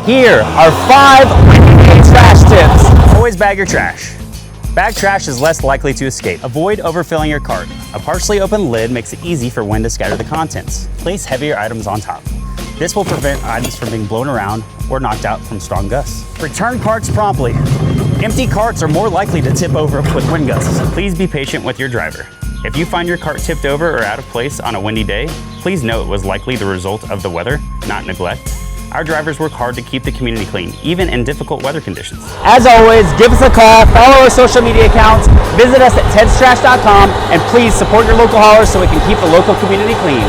Here are 5 trash tips. Always bag your trash. Bag trash is less likely to escape. Avoid overfilling your cart. A partially open lid makes it easy for wind to scatter the contents. Place heavier items on top. This will prevent items from being blown around or knocked out from strong gusts. Return carts promptly. Empty carts are more likely to tip over with wind gusts. Please be patient with your driver. If you find your cart tipped over or out of place on a windy day, please know it was likely the result of the weather, not neglect. Our drivers work hard to keep the community clean, even in difficult weather conditions. As always, give us a call, follow our social media accounts, visit us at tedstrash.com, and please support your local haulers so we can keep the local community clean.